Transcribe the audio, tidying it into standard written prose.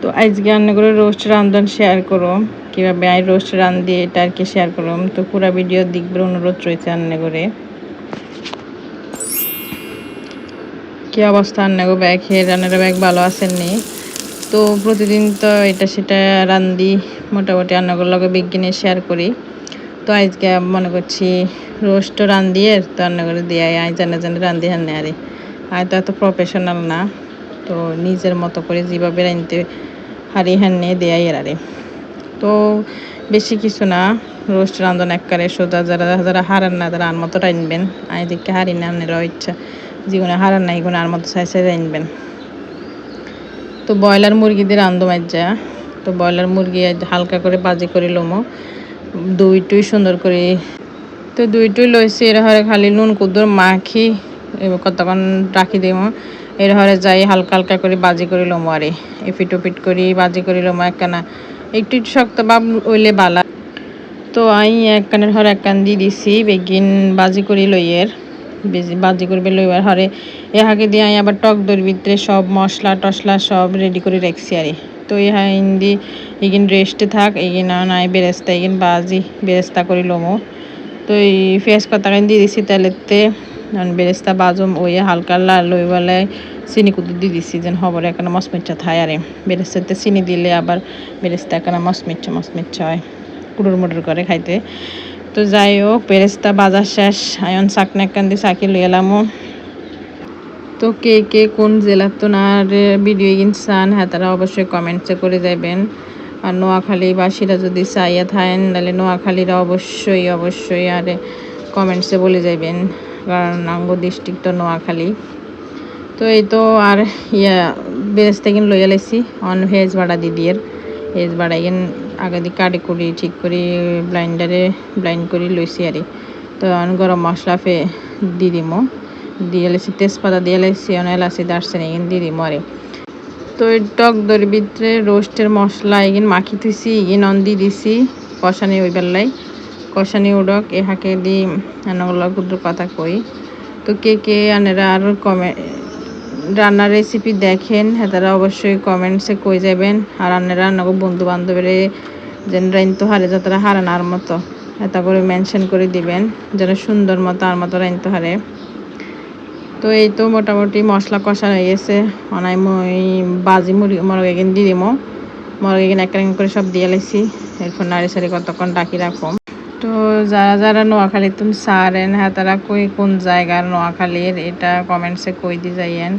তো আজকে রান্না করে রোস্ট রান্ধন শেয়ার করো কীভাবে আই রোস্ট রান্ধি এটা আর কি শেয়ার করলাম। তো পুরো ভিডিও দেখবার অনুরোধ রয়েছে। রান্না করে কী অবস্থা, রান্না গো ব্যাগ খেয়ে রান্নার ব্যাগ ভালো আসেননি। তো প্রতিদিন তো এটা সেটা রান্ধি, মোটামুটি রান্নাগুলো লগে বিজ্ঞানে শেয়ার করি। তো আজকে মনে করছি রোস্ট রান্ধিয়ে তো রান্না করে দিয়ে আই জানে জানে রান্ধি হান্নে আরে আয় তো এত প্রফেশনাল না। তো নিজের মতো করে যেভাবে রাঁধতে হারি হান্নে দেয়াই আরে। তো বেশি কিছু না, রোস্ট রান্ধন একবারে সোজা। যারা যারা হারান না তারা আর মতো রাঁধবেন। আই দেখে হারি না আপনারাও ইচ্ছা জীবনে হারান না এগুলো আর মতো চাই চাই রাঁধবেন। তো ব্রয়লার মুরগিদের রান্ধো মাজা। তো ব্রয়লার মুরগি হালকা করে বাজি করে লমো, দুইটুই সুন্দর করে। তো দুইটুই লইছি এর হরে খালি নুন কুদুর মাখি কতক্ষণ রাখি দিব। এর হরে যাই হালকা হালকা করে বাজি করে লমো আরে এপিট ওপিট করি বাজি করে লমো একখানা একটু একটু শক্ত ভাব ওইলে বালা। তো আই এক কানের হরে এক কান দিয়ে দিছি বেগিন বাজি করি লইয়ের বাজি করবে লইবার হরে এহাকে দিয়ে আই আবার টক দইয়ের ভিতরে সব মশলা টশলা সব রেডি করে রাখছি আরে। তো ইহা হিন্দি এগিন রেস্টে থাক এগিন নাই বেরেস্তা এগিন বাজি বেরেস্তা করি লমো। তো এই পেঁয়াজ কতখানি দিয়ে দিছি তেলেতে বেরেস্তা বাজম ওই হালকা লাল ওই বেলায় চিনি কুদু দিয়ে দিছি যেন খবর এখানে মচমিচ্ছা থায় আরে। বেরেস্তাতে চিনি দিলে আবার বেরেস্তা এখানে মচমিচ্ছা হয়, কুড়ুর মুড়ুর করে খাইতে। তো যাই হোক বেরেস্তা বাজার শেষ, আয়ন চাকনা একখান দিয়ে চাকি লই এলামও। তো কে কে কোন জেলার তো না ভিডিও চান হ্যাঁ তারা অবশ্যই কমেন্টসে করে যাবেন। আর নোয়াখালীবাসীরা যদি চাইয়া থাকেন তাহলে নোয়াখালীরা অবশ্যই অবশ্যই আর কমেন্টসে বলে যাবেন, কারণ আঙ্গ ডিস্ট্রিক্ট তো নোয়াখালী। তো এই তো আর বেরেস্তা কিন লইয়া লাইছি অন ভেজ বাড়া দিদির ভেজ বাড়া কিন আগে দিয়ে কাটি করি ঠিক করি ব্লাইন্ড করি লইছি আরে। তো গরম মশলা দিয়ে দিমো, দিয়ে লাইছি তেজপাতা দিয়ে লাইছি এলাচি দারচিনি এগিন দিয়ে দিমো আরে। তো এই টক দইয়ের ভিতরে রোস্টের মশলা এগিন মাখি থুইছি এগিন অন দিয়ে দিছি কষানি ওই বেলায় কষানি উডক এ হাঁকে দি রান্নাগুলো ক্ষুদ্র কথা কই। তো কে কে আনেরা আর রান্নার রেসিপি দেখেন হ্যাঁ তারা অবশ্যই কমেন্টসে কই যাবেন। আর আনেরা রান্না বন্ধু বান্ধবের যেন রাইনতো হারে যারা হারানার মতো এটা করে মেনশন করে দিবেন যেন সুন্দর মতো আর মতো রাইনতো হারে। তো এই তো মোটামুটি মশলা কষা হয়ে গেছে, অনাই মই বাজি মরগ এগিন দিয়ে দিমো। মরগ এগিন এক করে সব দিয়ে লাইছি, এরপর নাড়ি সারি কতক্ষণ ডাকি রাখো। তো যারা যারা নোয়াখালী তুমি সারেন হ্যাঁ তারা কই কোন জায়গার নোয়াখালীর এটা কমেন্টসে কই দিয়ে যাইয়েন।